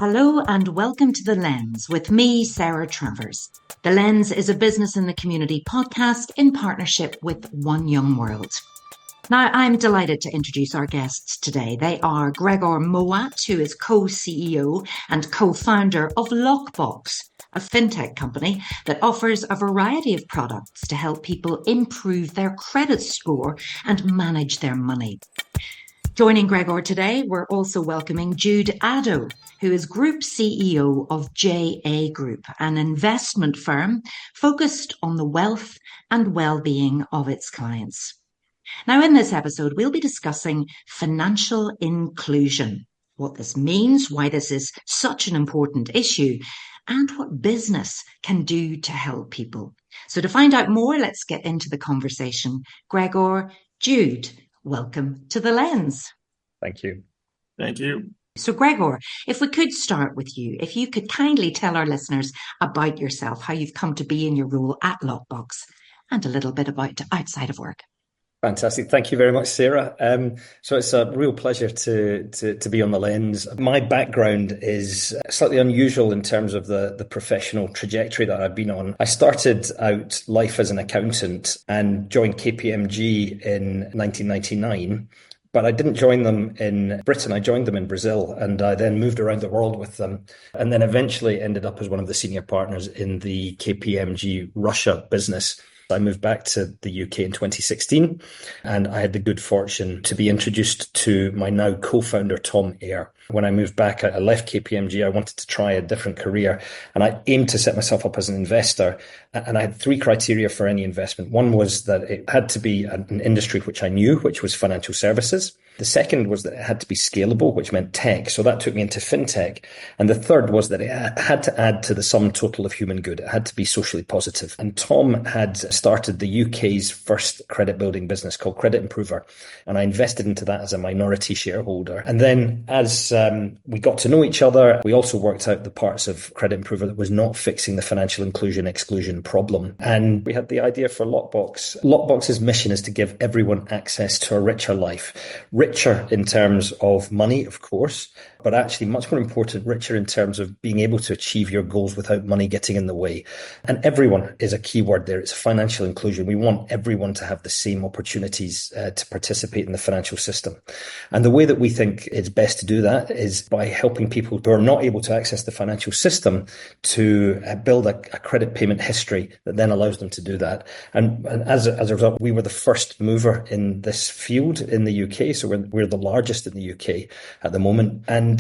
Hello and welcome to The Lens with me, Sarah Travers. The Lens is a business in the community podcast in partnership with One Young World. Now, I'm delighted to introduce our guests today. They are Gregor Mowat, who is co-CEO and co-founder of Loqbox, a fintech company that offers a variety of products to help people improve their credit score and manage their money. Joining Gregor today, we're also welcoming Jude Addo, who is Group CEO of JA Group, an investment firm focused on the wealth and well-being of its clients. Now, in this episode, we'll be discussing financial inclusion, what this means, why this is such an important issue, and what business can do to help people. So to find out more, let's get into the conversation. Gregor, Jude, welcome to The Lens. Thank you. Thank you. So Gregor, if we could start with you, if you could kindly tell our listeners about yourself, how you've come to be in your role at Loqbox, and a little bit about outside of work. Fantastic. Thank you very much, Sarah. So it's a real pleasure to be on The Lens. My background is slightly unusual in terms of the professional trajectory that I've been on. I started out life as an accountant and joined KPMG in 1999. But I didn't join them in Britain. I joined them in Brazil, and I then moved around the world with them, and then eventually ended up as one of the senior partners in the KPMG Russia business. I moved back to the UK in 2016, and I had the good fortune to be introduced to my now co-founder, Tom Eyre. When I moved back, I left KPMG. I wanted to try a different career, and I aimed to set myself up as an investor. And I had three criteria for any investment. One was that it had to be an industry which I knew, which was financial services. The second was that it had to be scalable, which meant tech. So that took me into fintech. And the third was that it had to add to the sum total of human good. It had to be socially positive. And Tom had started the UK's first credit building business called Credit Improver. And I invested into that as a minority shareholder. And then as we got to know each other, we also worked out the parts of Credit Improver that was not fixing the financial inclusion exclusion problem. And we had the idea for Loqbox. Loqbox's mission is to give everyone access to a richer life. Richer in terms of money, of course, but actually much more important, richer in terms of being able to achieve your goals without money getting in the way. And everyone is a key word there. It's financial inclusion. We want everyone to have the same opportunities to participate in the financial system. And the way that we think it's best to do that is by helping people who are not able to access the financial system to build a credit payment history that then allows them to do that. And as a result, we were the first mover in this field in the UK. So we're the largest in the UK at the moment. And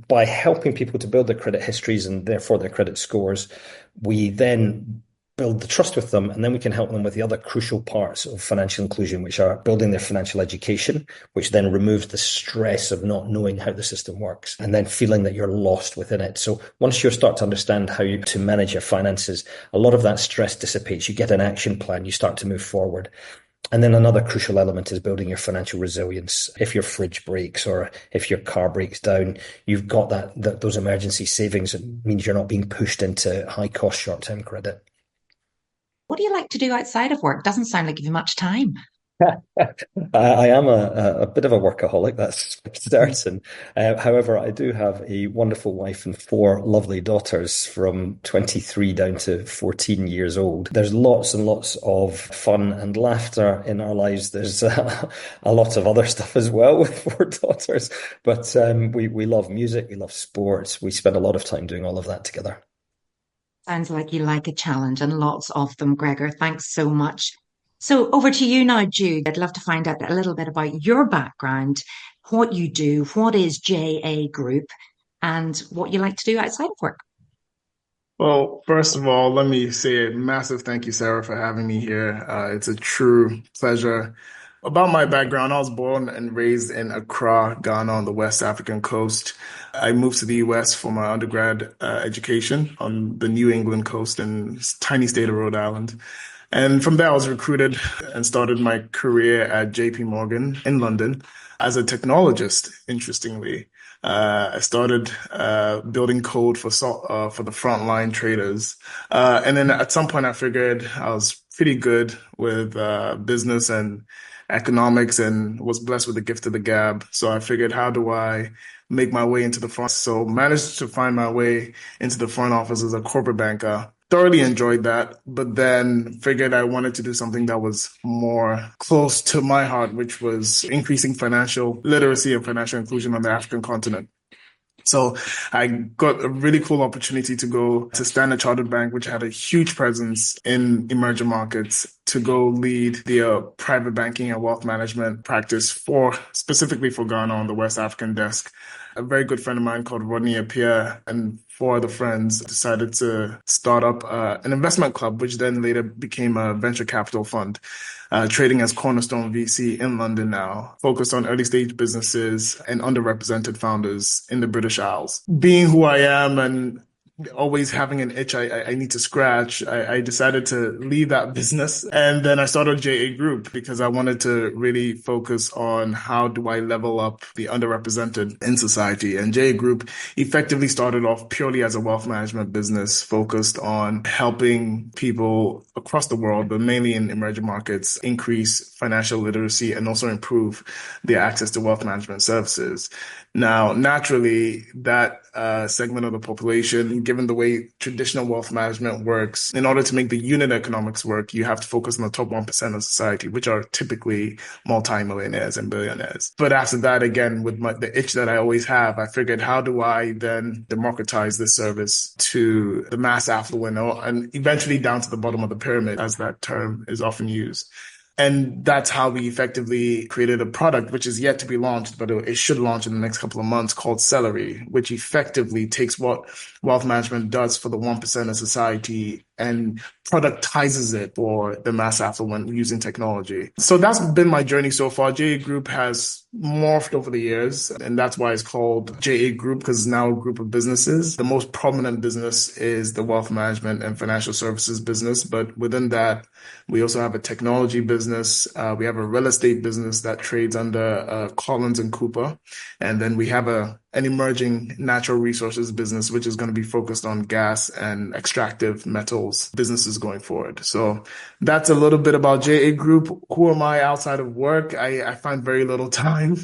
by helping people to build their credit histories and therefore their credit scores, we then build the trust with them, and then we can help them with the other crucial parts of financial inclusion, which are building their financial education, which then removes the stress of not knowing how the system works and then feeling that you're lost within it. So once you start to understand how to manage your finances, a lot of that stress dissipates. You get an action plan, you start to move forward. And then another crucial element is building your financial resilience. If your fridge breaks or if your car breaks down, you've got those emergency savings. It means you're not being pushed into high cost short-term credit. What do you like to do outside of work? Doesn't sound like you have much time. I am a bit of a workaholic, that's certain. However, I do have a wonderful wife and four lovely daughters from 23 down to 14 years old. There's lots and lots of fun and laughter in our lives. There's a lot of other stuff as well with four daughters, but we love music, we love sports. We spend a lot of time doing all of that together. Sounds like you like a challenge, and lots of them, Gregor. Thanks so much. So over to you now, Jude. I'd love to find out a little bit about your background, what you do, what is JA Group, and what you like to do outside of work. Well, first of all, let me say a massive thank you, Sarah, for having me here. It's a true pleasure. About my background, I was born and raised in Accra, Ghana, on the West African coast. I moved to the US for my undergrad education on the New England coast in tiny state of Rhode Island. And from there, I was recruited and started my career at JP Morgan in London as a technologist, interestingly. I started building code for the frontline traders. And then at some point, I figured I was pretty good with business and economics and was blessed with the gift of the gab. So I figured, how do I make my way into the front? So managed to find my way into the front office as a corporate banker. Thoroughly enjoyed that, but then figured I wanted to do something that was more close to my heart, which was increasing financial literacy and financial inclusion on the African continent. So I got a really cool opportunity to go to Standard Chartered Bank, which had a huge presence in emerging markets, to go lead the private banking and wealth management practice specifically for Ghana on the West African desk. A very good friend of mine called Rodney Appiah and four other friends decided to start up an investment club, which then later became a venture capital fund, trading as Cornerstone VC in London now, focused on early stage businesses and underrepresented founders in the British Isles. Being who I am and always having an itch I need to scratch, I decided to leave that business. And then I started JA Group because I wanted to really focus on how do I level up the underrepresented in society. And JA Group effectively started off purely as a wealth management business focused on helping people across the world, but mainly in emerging markets, increase financial literacy and also improve their access to wealth management services. Now, naturally, that segment of the population, given the way traditional wealth management works, in order to make the unit economics work, you have to focus on the top 1% of society, which are typically multimillionaires and billionaires. But after that, again, with the itch that I always have, I figured, how do I then democratize this service to the mass affluent and eventually down to the bottom of the pyramid, as that term is often used. And that's how we effectively created a product, which is yet to be launched, but it should launch in the next couple of months, called Celery, which effectively takes what wealth management does for the 1% of society and productizes it for the mass affluent using technology. So that's been my journey so far. JA Group has morphed over the years, and that's why it's called JA Group, because it's now a group of businesses. The most prominent business is the wealth management and financial services business, but within that, we also have a technology business. We have a real estate business that trades under Collins and Cooper, and then we have an emerging natural resources business, which is going to be focused on gas and extractive metals businesses going forward. So that's a little bit about JA Group. Who am I outside of work? I find very little time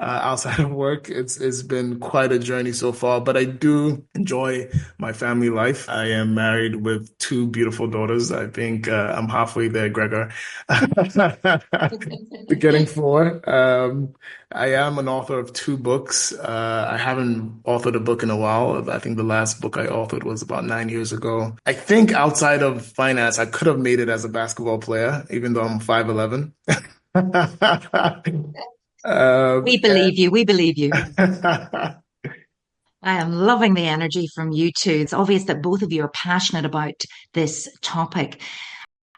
outside of work. It's been quite a journey so far, but I do enjoy my family life. I am married with two beautiful daughters. I think I'm halfway there, Gregor. Getting four. I am an author of two books. I haven't authored a book in a while. I think the last book I authored was about 9 years ago. I think outside of finance, I could have made it as a basketball player, even though I'm 5'11". We believe you. We believe you. I am loving the energy from you two. It's obvious that both of you are passionate about this topic.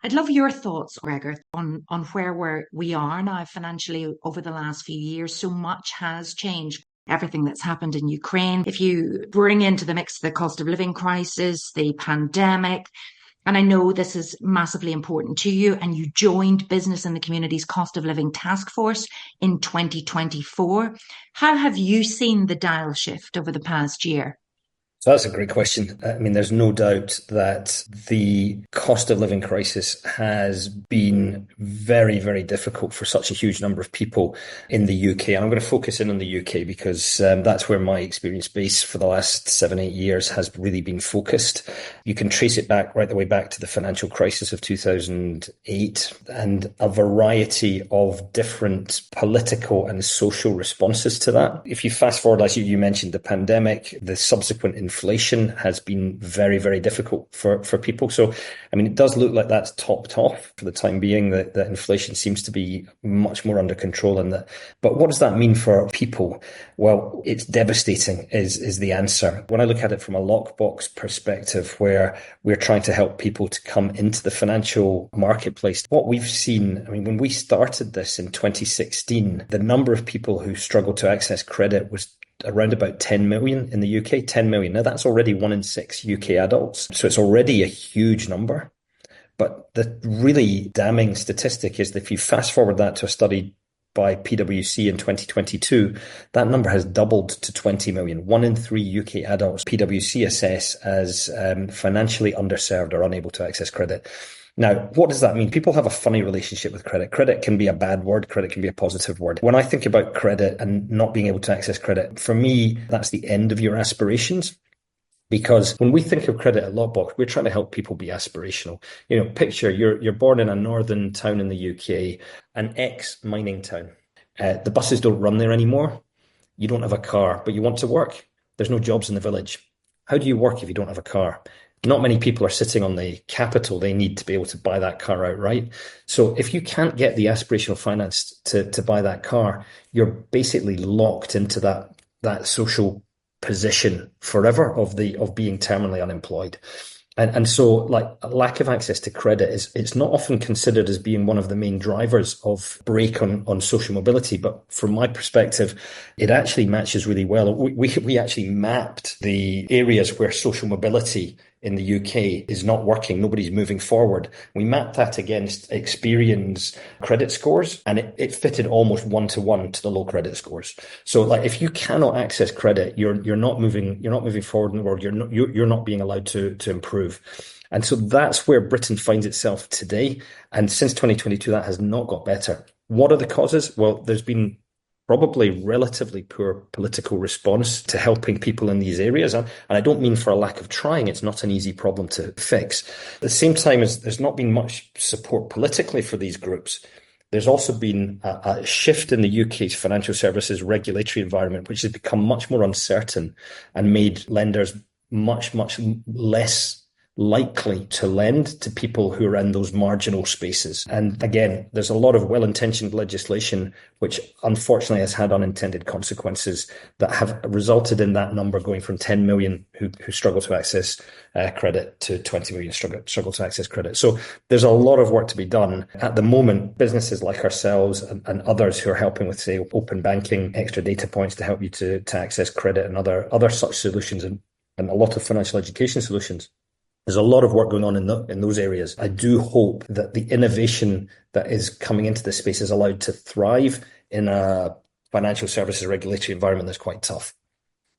I'd love your thoughts, Gregor, on where we are now financially over the last few years. So much has changed. Everything that's happened in Ukraine. If you bring into the mix the cost of living crisis, the pandemic, and I know this is massively important to you, and you joined Business in the Community's Cost of Living Task Force in 2024. How have you seen the dial shift over the past year? So that's a great question. I mean, there's no doubt that the cost of living crisis has been very, very difficult for such a huge number of people in the UK. And I'm going to focus in on the UK because that's where my experience base for the last 7-8 years has really been focused. You can trace it back right the way back to the financial crisis of 2008 and a variety of different political and social responses to that. If you fast forward, as you mentioned, the pandemic, the subsequent inflation has been very, very difficult for people. So, I mean, it does look like that's topped off for the time being, that inflation seems to be much more under control. But what does that mean for people? Well, it's devastating is the answer. When I look at it from a Loqbox perspective, where we're trying to help people to come into the financial marketplace, what we've seen, I mean, when we started this in 2016, the number of people who struggled to access credit was around about 10 million in the UK, 10 million. Now that's already 1 in 6 UK adults. So it's already a huge number. But the really damning statistic is that if you fast forward that to a study by PwC in 2022, that number has doubled to 20 million. 1 in 3 UK adults PwC assess as financially underserved or unable to access credit. Now, what does that mean? People have a funny relationship with credit. Credit can be a bad word. Credit can be a positive word. When I think about credit and not being able to access credit, for me, that's the end of your aspirations. Because when we think of credit at Loqbox, we're trying to help people be aspirational. Picture you're born in a northern town in the UK, an ex-mining town. The buses don't run there anymore. You don't have a car, but you want to work. There's no jobs in the village. How do you work if you don't have a car? Not many people are sitting on the capital they need to be able to buy that car outright. So if you can't get the aspirational finance to buy that car, you're basically locked into that social position forever of being terminally unemployed. And so like a lack of access to credit it's not often considered as being one of the main drivers of brake on social mobility. But from my perspective, it actually matches really well. We actually mapped the areas where social mobility in the UK is not working. Nobody's moving forward. We mapped that against Experian's credit scores, and it fitted almost 1-to-1 to the low credit scores. So like if you cannot access credit, you're not moving forward in the world. You're not being allowed to improve. And so that's where Britain finds itself today. And since 2022, that has not got better. What are the causes? Well, there's been probably relatively poor political response to helping people in these areas. And I don't mean for a lack of trying. It's not an easy problem to fix. At the same time as there's not been much support politically for these groups, there's also been a shift in the UK's financial services regulatory environment, which has become much more uncertain and made lenders much, much less likely to lend to people who are in those marginal spaces. And again, there's a lot of well-intentioned legislation which unfortunately has had unintended consequences that have resulted in that number going from 10 million who struggle to access credit to 20 million struggle to access credit. So there's a lot of work to be done. At the moment, businesses like ourselves and others who are helping with, say, open banking, extra data points to help you to access credit and other such solutions and a lot of financial education solutions. There's a lot of work going on in those areas. I do hope that the innovation that is coming into this space is allowed to thrive in a financial services regulatory environment that's quite tough.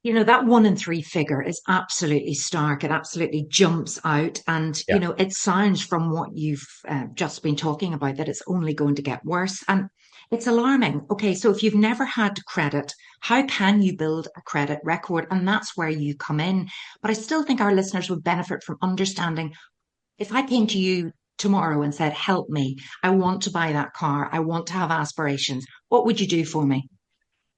That 1 in 3 figure is absolutely stark. It absolutely jumps out. And, it sounds from what you've just been talking about that it's only going to get worse. And it's alarming. Okay, so if you've never had credit, how can you build a credit record? And that's where you come in. But I still think our listeners would benefit from understanding, if I came to you tomorrow and said, help me, I want to buy that car, I want to have aspirations, what would you do for me?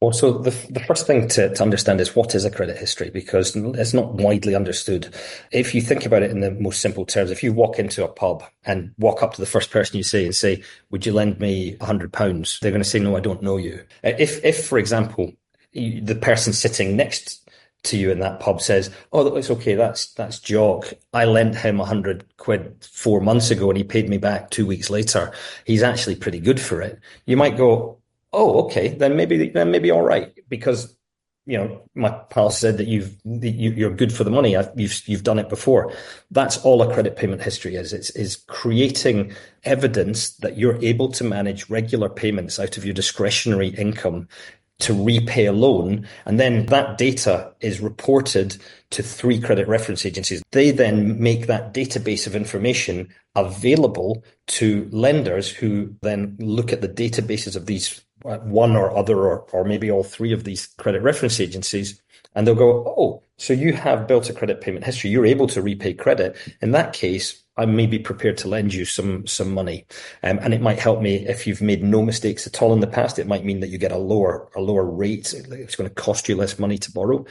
Well, so the first thing to understand is what is a credit history, because it's not widely understood. If you think about it in the most simple terms, if you walk into a pub and walk up to the first person you see and say, would you lend me £100? They're going to say, no, I don't know you. If for example, the person sitting next to you in that pub says, oh, it's okay, that's Jock. I lent him £100 4 months ago and he paid me back 2 weeks later. He's actually pretty good for it. You might go, oh, okay, then maybe all right, because my pal said that you're good for the money. You've done it before. That's all a credit payment history is. It's creating evidence that you're able to manage regular payments out of your discretionary income to repay a loan, and then that data is reported to 3 credit reference agencies. They then make that database of information available to lenders who then look at the databases of these one or other or maybe all 3 of these credit reference agencies, and they'll go, oh, so you have built a credit payment history. You're able to repay credit. In that case, I may be prepared to lend you some money. And it might help me if you've made no mistakes at all in the past. It might mean that you get a lower rate. It's going to cost you less money to borrow.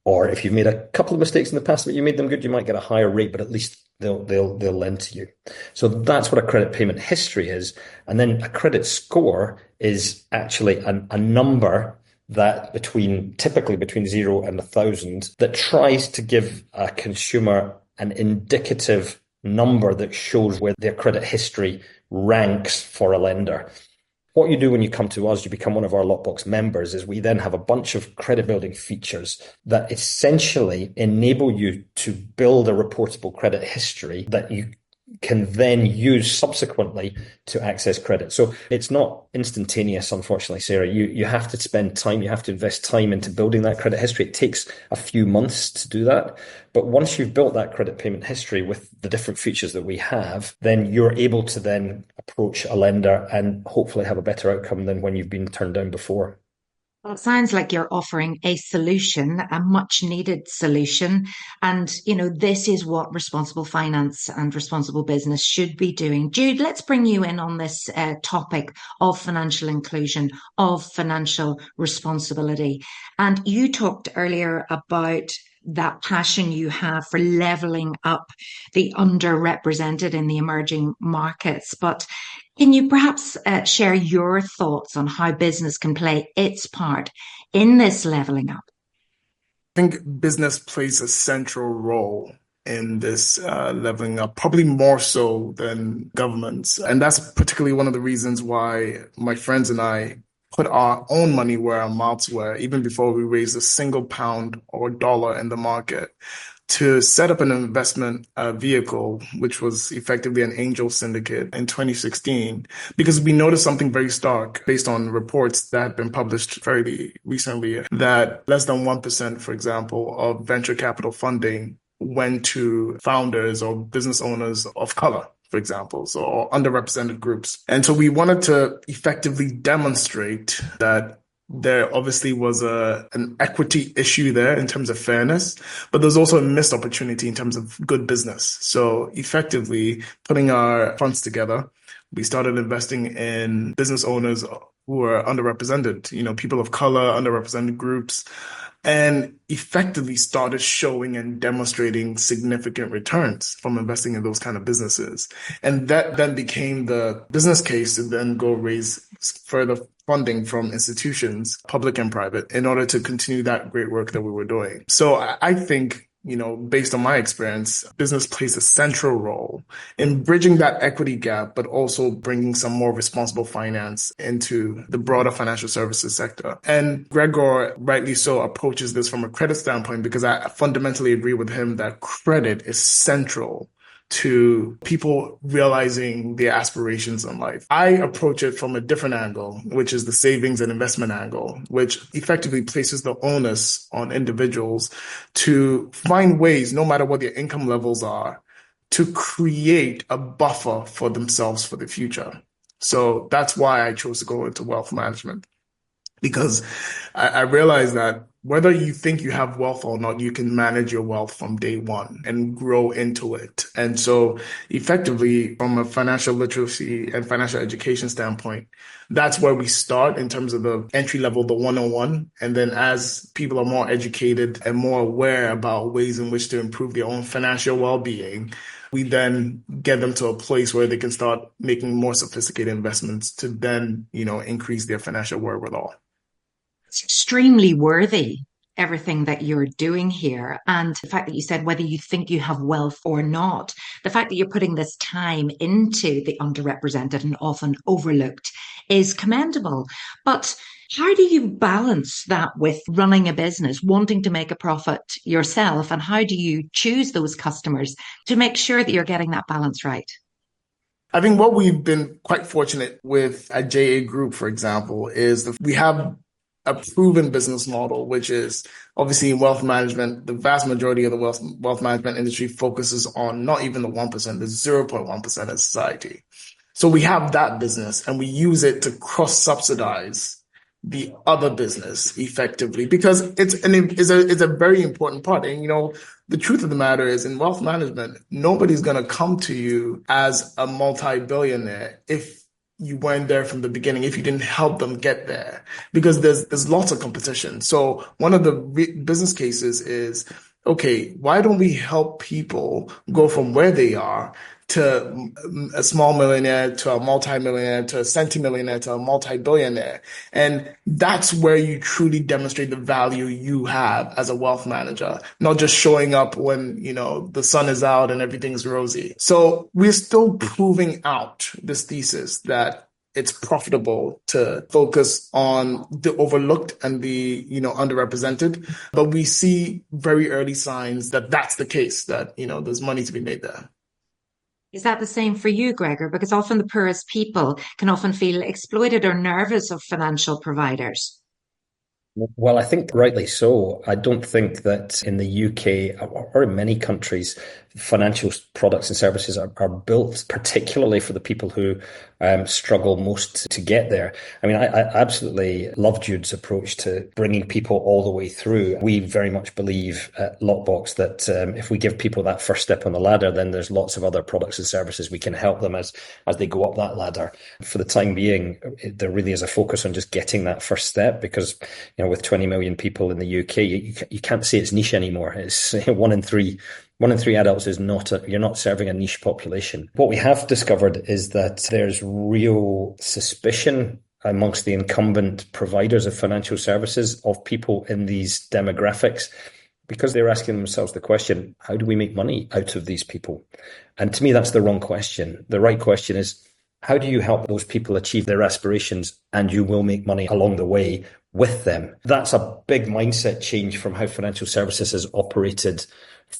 Or if you've made a couple of mistakes in the past, but you made them good, you might get a higher rate, but at least they'll lend to you. So that's what a credit payment history is. And then a credit score is actually a number that typically between 0 and 1,000 that tries to give a consumer an indicative number that shows where their credit history ranks for a lender. What you do when you come to us, you become one of our Loqbox members, is we then have a bunch of credit building features that essentially enable you to build a reportable credit history that can then use subsequently to access credit. So it's not instantaneous, unfortunately, Sarah. You have to spend time, you have to invest time into building that credit history. It takes a few months to do that. But once you've built that credit payment history with the different features that we have, then you're able to then approach a lender and hopefully have a better outcome than when you've been turned down before. Well, it sounds like you're offering a solution, a much needed solution. And, this is what responsible finance and responsible business should be doing. Jude, let's bring you in on this topic of financial inclusion, of financial responsibility. And you talked earlier about that passion you have for leveling up the underrepresented in the emerging markets. But can you perhaps share your thoughts on how business can play its part in this leveling up? I think business plays a central role in this leveling up, probably more so than governments. And that's particularly one of the reasons why my friends and I put our own money where our mouths were, even before we raised a single pound or dollar in the market, to set up an investment vehicle, which was effectively an angel syndicate in 2016, because we noticed something very stark based on reports that had been published fairly recently, that less than 1%, for example, of venture capital funding went to founders or business owners of color, for example, so underrepresented groups. And so we wanted to effectively demonstrate that there obviously was an equity issue there in terms of fairness, but there's also a missed opportunity in terms of good business. So effectively putting our funds together, we started investing in business owners who were underrepresented, people of color, underrepresented groups, and effectively started showing and demonstrating significant returns from investing in those kind of businesses. And that then became the business case to then go raise further funding from institutions, public and private, in order to continue that great work that we were doing. So I think, based on my experience, business plays a central role in bridging that equity gap, but also bringing some more responsible finance into the broader financial services sector. And Gregor, rightly so, approaches this from a credit standpoint, because I fundamentally agree with him that credit is central to people realizing their aspirations in life. I approach it from a different angle, which is the savings and investment angle, which effectively places the onus on individuals to find ways, no matter what their income levels are, to create a buffer for themselves for the future. So that's why I chose to go into wealth management, because I realized that whether you think you have wealth or not, you can manage your wealth from day one and grow into it. And so effectively, from a financial literacy and financial education standpoint, that's where we start in terms of the entry level, the 101. And then as people are more educated and more aware about ways in which to improve their own financial well-being, we then get them to a place where they can start making more sophisticated investments to then, increase their financial wherewithal. It's extremely worthy, everything that you're doing here. And the fact that you said whether you think you have wealth or not, the fact that you're putting this time into the underrepresented and often overlooked is commendable. But how do you balance that with running a business, wanting to make a profit yourself? And how do you choose those customers to make sure that you're getting that balance right? I think what we've been quite fortunate with at JA Group, for example, is that we have a proven business model, which is obviously in wealth management. The vast majority of the wealth management industry focuses on not even the 1%, the 0.1% of society. So we have that business and we use it to cross-subsidize the other business effectively, because it's a very important part. And, the truth of the matter is, in wealth management, nobody's going to come to you as a multi-billionaire if you weren't there from the beginning, if you didn't help them get there, because there's lots of competition. So one of the business cases is, okay, why don't we help people go from where they are to a small millionaire, to a multi-millionaire, to a centimillionaire, to a multi-billionaire? And that's where you truly demonstrate the value you have as a wealth manager, not just showing up when, the sun is out and everything's rosy. So we're still proving out this thesis that it's profitable to focus on the overlooked and the, underrepresented. But we see very early signs that that's the case, that, there's money to be made there. Is that the same for you, Gregor? Because often the poorest people can often feel exploited or nervous of financial providers. Well, I think rightly so. I don't think that in the UK or in many countries, financial products and services are built particularly for the people who struggle most to get there. I mean, I absolutely love Jude's approach to bringing people all the way through. We very much believe at Loqbox that if we give people that first step on the ladder, then there's lots of other products and services we can help them as they go up that ladder. For the time being, there really is a focus on just getting that first step because, with 20 million people in the UK, you can't say it's niche anymore. It's one in three adults is you're not serving a niche population. What we have discovered is that there's real suspicion amongst the incumbent providers of financial services of people in these demographics because they're asking themselves the question, how do we make money out of these people? And to me, that's the wrong question. The right question is, how do you help those people achieve their aspirations and you will make money along the way with them? That's a big mindset change from how financial services has operated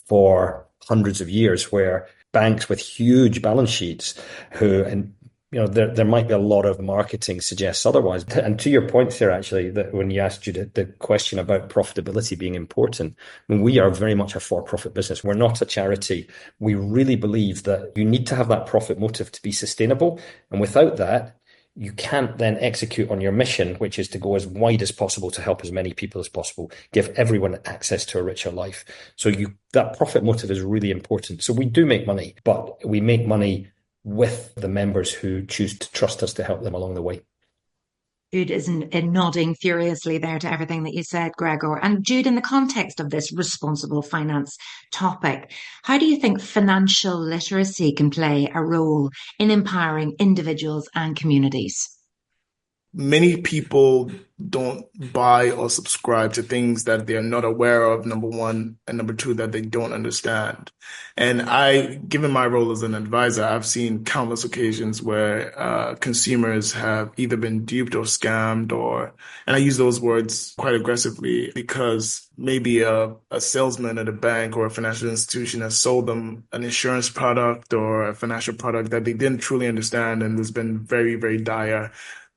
for hundreds of years, where banks with huge balance sheets there might be a lot of marketing suggests otherwise. And to your point, Sarah, actually, that when you asked you the question about profitability being important, I mean, we are very much a for-profit business. We're not a charity. We really believe that you need to have that profit motive to be sustainable. And without that, you can't then execute on your mission, which is to go as wide as possible to help as many people as possible, give everyone access to a richer life. So that profit motive is really important. So we do make money, but we make money with the members who choose to trust us to help them along the way. Jude is nodding furiously there to everything that you said, Gregor. And Jude, in the context of this responsible finance topic, how do you think financial literacy can play a role in empowering individuals and communities? Many people don't buy or subscribe to things that they are not aware of, number one, and number two, that they don't understand. And given my role as an advisor, I've seen countless occasions where consumers have either been duped or scammed, and I use those words quite aggressively because maybe a salesman at a bank or a financial institution has sold them an insurance product or a financial product that they didn't truly understand, and there's been very, very dire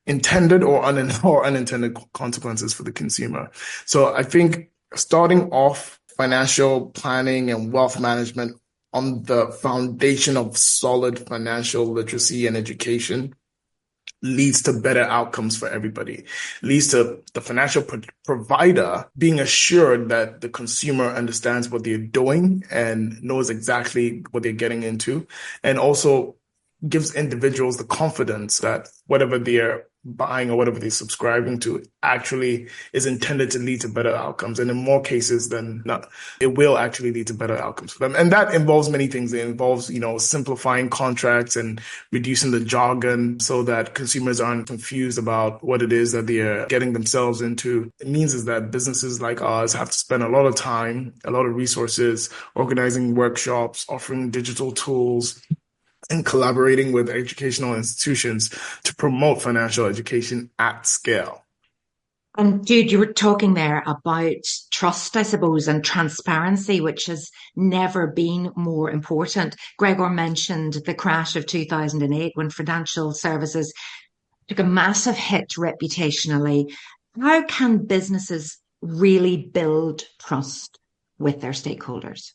intended or unintended consequences for the consumer. So I think starting off financial planning and wealth management on the foundation of solid financial literacy and education leads to better outcomes for everybody, leads to the financial provider being assured that the consumer understands what they're doing and knows exactly what they're getting into, and also gives individuals the confidence that whatever they're buying or whatever they're subscribing to actually is intended to lead to better outcomes. And in more cases than not, it will actually lead to better outcomes for them. And that involves many things. It involves, simplifying contracts and reducing the jargon so that consumers aren't confused about what it is that they're getting themselves into. It means is that businesses like ours have to spend a lot of time, a lot of resources, organizing workshops, offering digital tools, and collaborating with educational institutions to promote financial education at scale. And Jude, you were talking there about trust, I suppose, and transparency, which has never been more important. Gregor mentioned the crash of 2008 when financial services took a massive hit reputationally. How can businesses really build trust with their stakeholders?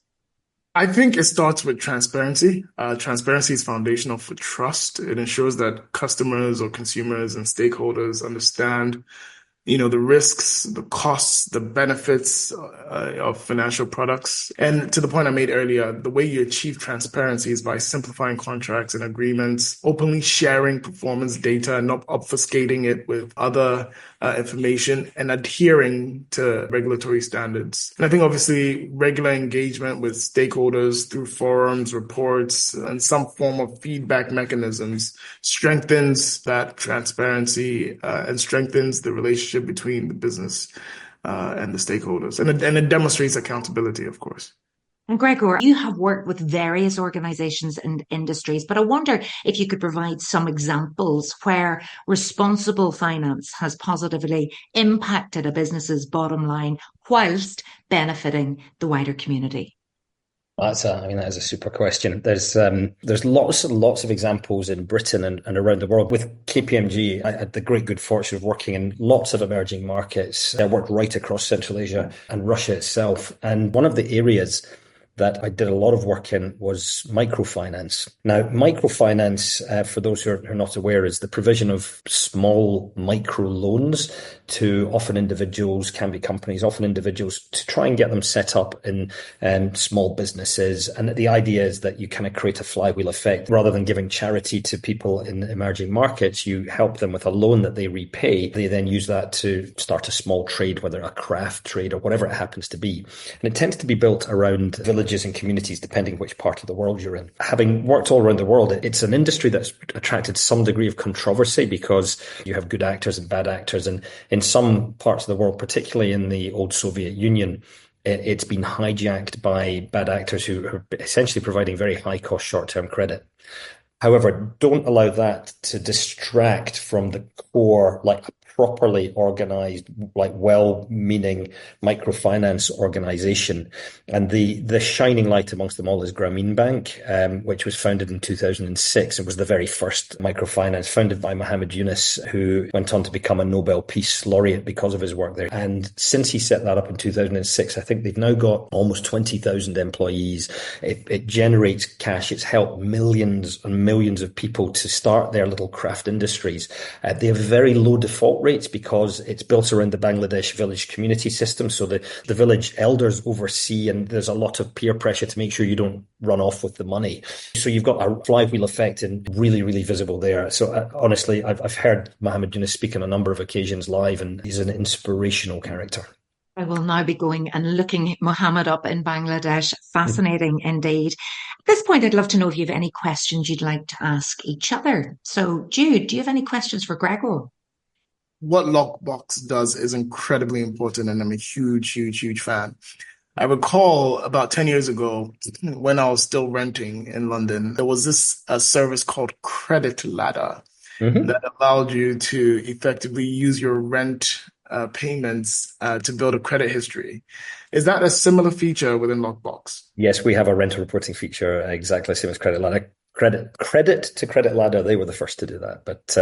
I think it starts with transparency. Transparency is foundational for trust. It ensures that customers or consumers and stakeholders understand, the risks, the costs, the benefits of financial products. And to the point I made earlier, the way you achieve transparency is by simplifying contracts and agreements, openly sharing performance data and not obfuscating it with other information, and adhering to regulatory standards. And I think obviously regular engagement with stakeholders through forums, reports, and some form of feedback mechanisms strengthens that transparency and strengthens the relationship between the business and the stakeholders. And it demonstrates accountability, of course. And Gregor, you have worked with various organizations and industries, but I wonder if you could provide some examples where responsible finance has positively impacted a business's bottom line whilst benefiting the wider community. That is a super question. There's lots and lots of examples in Britain and around the world. With KPMG, I had the great good fortune of working in lots of emerging markets. I worked right across Central Asia and Russia itself. And one of the areas that I did a lot of work in was microfinance. Now, microfinance, for those who are not aware, is the provision of small micro loans to often individuals, can be companies, often individuals, to try and get them set up in small businesses. And the idea is that you kind of create a flywheel effect. Rather than giving charity to people in emerging markets, you help them with a loan that they repay. They then use that to start a small trade, whether a craft trade or whatever it happens to be. And it tends to be built around villages and communities, depending which part of the world you're in. Having worked all around the world, it's an industry that's attracted some degree of controversy because you have good actors and bad actors. And in some parts of the world, particularly in the old Soviet Union, it's been hijacked by bad actors who are essentially providing very high cost short-term credit. However, don't allow that to distract from the core, like a properly organized, like well-meaning microfinance organization. And the shining light amongst them all is Grameen Bank, which was founded in 2006. It was the very first microfinance founded by Muhammad Yunus, who went on to become a Nobel Peace Laureate because of his work there. And since he set that up in 2006, I think they've now got almost 20,000 employees. It generates cash. It's helped millions and millions of people to start their little craft industries. They have very low default rates because it's built around the Bangladesh village community system. So the village elders oversee, and there's a lot of peer pressure to make sure you don't run off with the money. So you've got a flywheel effect and really, really visible there. So honestly, I've heard Muhammad Yunus speak on a number of occasions live, and he's an inspirational character. I will now be going and looking Mohammed up in Bangladesh. Fascinating indeed. At this point, I'd love to know if you have any questions you'd like to ask each other. So, Jude, do you have any questions for Gregor? What Loqbox does is incredibly important, and I'm a huge, huge, huge fan. I recall about 10 years ago when I was still renting in London, there was this service called Credit Ladder that allowed you to effectively use your rent payments to build a credit history. Is that a similar feature within Loqbox? Yes, we have a rental reporting feature exactly the same as Credit Ladder. Credit to Credit Ladder, they were the first to do that, but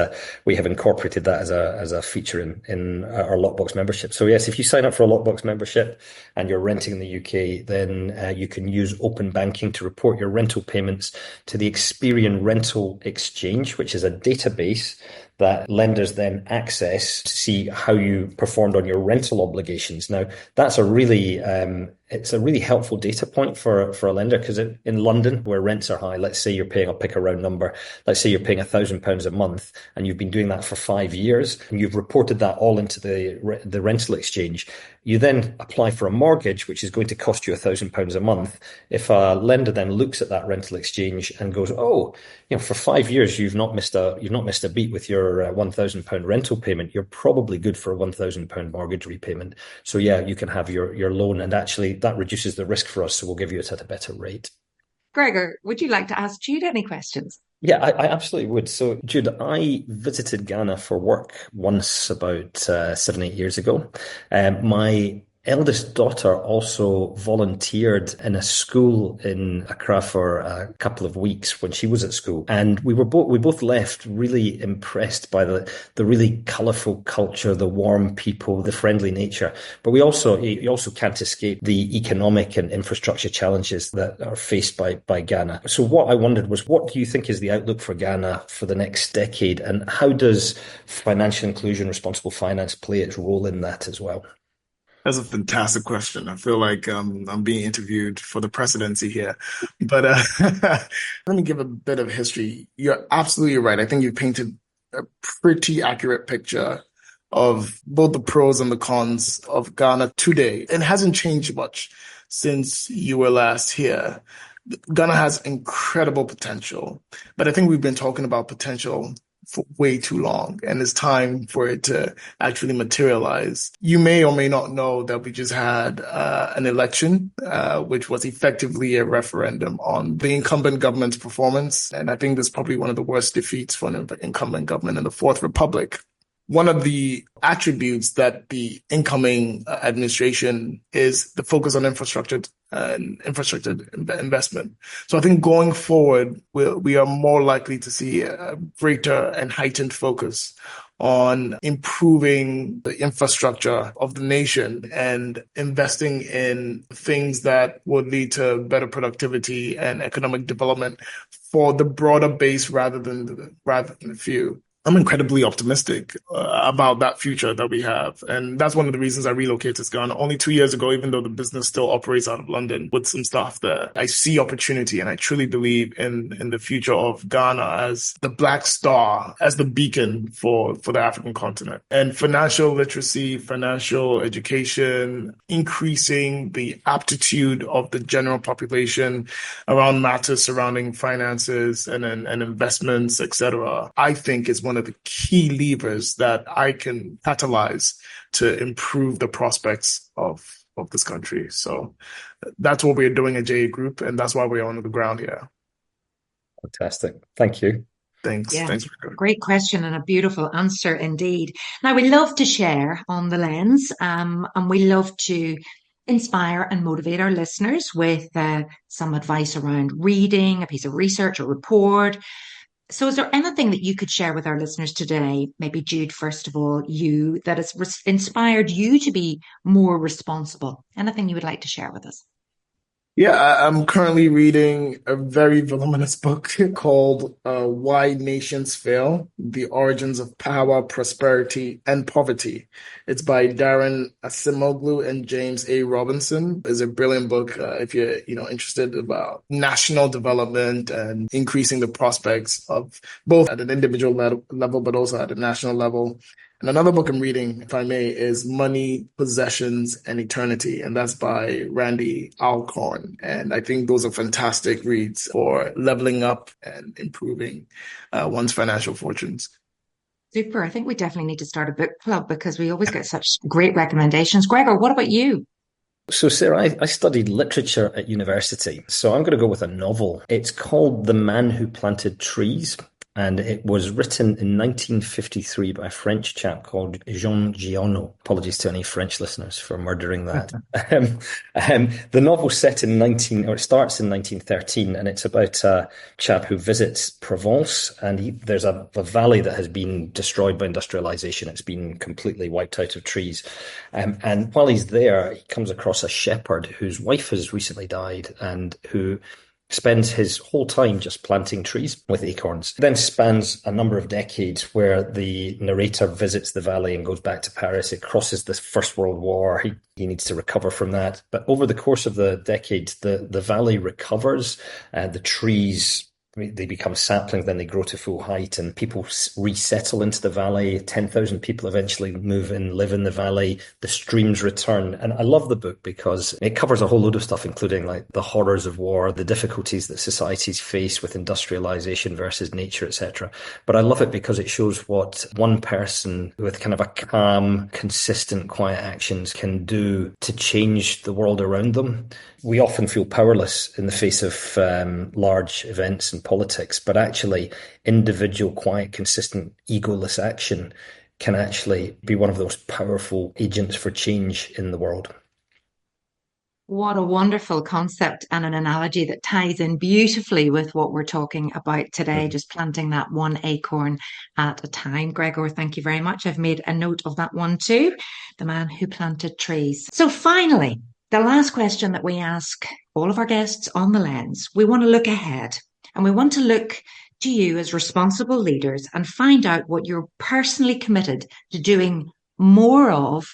we have incorporated that as a feature in our Loqbox membership. So yes, if you sign up for a Loqbox membership and you're renting in the UK, then you can use open banking to report your rental payments to the Experian Rental Exchange, which is a database that lenders then access to see how you performed on your rental obligations. Now, that's a really it's a really helpful data point for a lender, because in London, where rents are high, let's say you're paying, I'll pick a round number, let's say you're paying £1,000 a month and you've been doing that for 5 years and you've reported that all into the rental exchange. You then apply for a mortgage, which is going to cost you £1,000 a month. If a lender then looks at that rental exchange and goes, oh, for 5 years you've not missed a beat with your £1,000 rental payment, you're probably good for a £1,000 mortgage repayment. So yeah, you can have your loan, and actually that reduces the risk for us, so we'll give you it at a better rate. Gregor, would you like to ask Jude any questions? Yeah, I absolutely would. So, Jude, I visited Ghana for work once about 7-8 years ago. My eldest daughter also volunteered in a school in Accra for a couple of weeks when she was at school, and we both left really impressed by the really colourful culture, the warm people, the friendly nature. But you also can't escape the economic and infrastructure challenges that are faced by Ghana. So what I wondered was, what do you think is the outlook for Ghana for the next decade, and how does financial inclusion, responsible finance play its role in that as well? That's a fantastic question. I feel like I'm being interviewed for the presidency here. But let me give a bit of history. You're absolutely right. I think you painted a pretty accurate picture of both the pros and the cons of Ghana today. It hasn't changed much since you were last here. Ghana has incredible potential, but I think we've been talking about potential for way too long, and it's time for it to actually materialize. You may or may not know that we just had an election, which was effectively a referendum on the incumbent government's performance. And I think this is probably one of the worst defeats for an incumbent government in the Fourth Republic. one of the attributes that the incoming administration is the focus on infrastructure and infrastructure investment. So I think going forward, we are more likely to see a greater and heightened focus on improving the infrastructure of the nation and investing in things that would lead to better productivity and economic development for the broader base rather than the few. I'm incredibly optimistic about that future that we have. And that's one of the reasons I relocated to Ghana only 2 years ago, even though the business still operates out of London with some staff there. I see opportunity and I truly believe in the future of Ghana as the black star, as the beacon for the African continent. And financial literacy, financial education, increasing the aptitude of the general population around matters surrounding finances and investments, etc., I think is one of the key levers that I can catalyze to improve the prospects of this country. So that's what we're doing at JA Group, and that's why we're on the ground here. Fantastic. Thank you. Thanks. Yeah, Thanks. great question and a beautiful answer indeed. Now, we love to share on the lens, and we love to inspire and motivate our listeners with some advice around reading, a piece of research or report. So is there anything that you could share with our listeners today, maybe Jude, first of all, you, that has inspired you to be more responsible? Anything you would like to share with us? Yeah, I'm currently reading a very voluminous book called Why Nations Fail: The Origins of Power, Prosperity, and Poverty. It's by Daron, Acemoglu, and James A. Robinson. It's a brilliant book if you're interested about national development and increasing the prospects of both at an individual level, but also at a national level. And another book I'm reading, if I may, is Money, Possessions, and Eternity. And that's by Randy Alcorn. And I think those are fantastic reads for leveling up and improving one's financial fortunes. Super. I think we definitely need to start a book club because we always get such great recommendations. Gregor, what about you? So, Sarah, I studied literature at university. So I'm going to go with a novel. It's called The Man Who Planted Trees. And it was written in 1953 by a French chap called Giono. Apologies to any French listeners for murdering that. The novel starts in 1913, and it's about a chap who visits Provence, and there's a valley that has been destroyed by industrialization. It's been completely wiped out of trees. And while he's there, he comes across a shepherd whose wife has recently died and who spends his whole time just planting trees with acorns. Then spans a number of decades where the narrator visits the valley and goes back to Paris. It crosses the First World War. He needs to recover from that. But over the course of the decades, the valley recovers. The trees, they become saplings, then they grow to full height, and people resettle into the valley. 10,000 people eventually move in, live in the valley. The streams return. And I love the book because it covers a whole load of stuff, including like the horrors of war, the difficulties that societies face with industrialization versus nature, etc. But I love it because it shows what one person with kind of a calm, consistent, quiet actions can do to change the world around them. We often feel powerless in the face of large events and politics, but actually individual, quiet, consistent, egoless action can actually be one of those powerful agents for change in the world. What a wonderful concept and an analogy that ties in beautifully with what we're talking about today, just planting that one acorn at a time. Gregor, thank you very much. I've made a note of that one too. The Man Who Planted Trees. So finally, the last question that we ask all of our guests on the lens, we want to look ahead and we want to look to you as responsible leaders and find out what you're personally committed to doing more of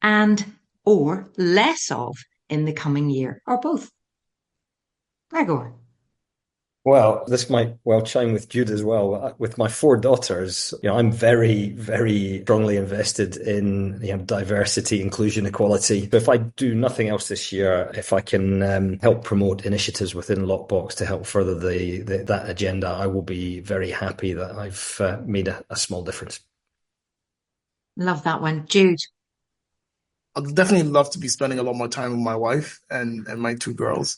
and or less of in the coming year, or both. Gregor. Well, this might well chime with Jude as well. With my 4 daughters, I'm very, very strongly invested in diversity, inclusion, equality. So if I do nothing else this year, if I can help promote initiatives within Loqbox to help further that agenda, I will be very happy that I've made a small difference. Love that one. Jude. I'd definitely love to be spending a lot more time with my wife and my 2 girls.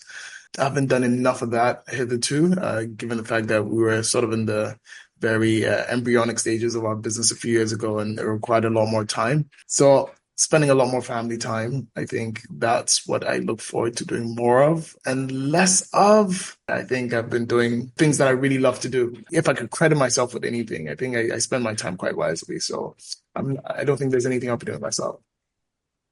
I haven't done enough of that hitherto, given the fact that we were sort of in the very embryonic stages of our business a few years ago, and it required a lot more time. So spending a lot more family time, I think that's what I look forward to doing more of and less of. I think I've been doing things that I really love to do. If I could credit myself with anything, I think I spend my time quite wisely. So I don't think there's anything I'll be doing myself.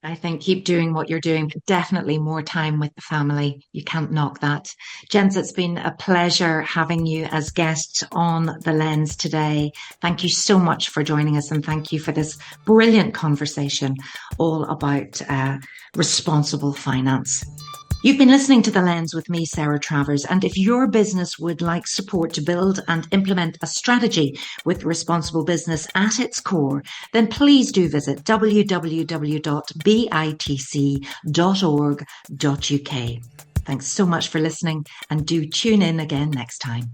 I think keep doing what you're doing, but definitely more time with the family. You can't knock that. Gents, it's been a pleasure having you as guests on The Lens today. Thank you so much for joining us, and thank you for this brilliant conversation all about responsible finance. You've been listening to The Lens with me, Sarah Travers, and if your business would like support to build and implement a strategy with responsible business at its core, then please do visit www.bitc.org.uk. Thanks so much for listening, and do tune in again next time.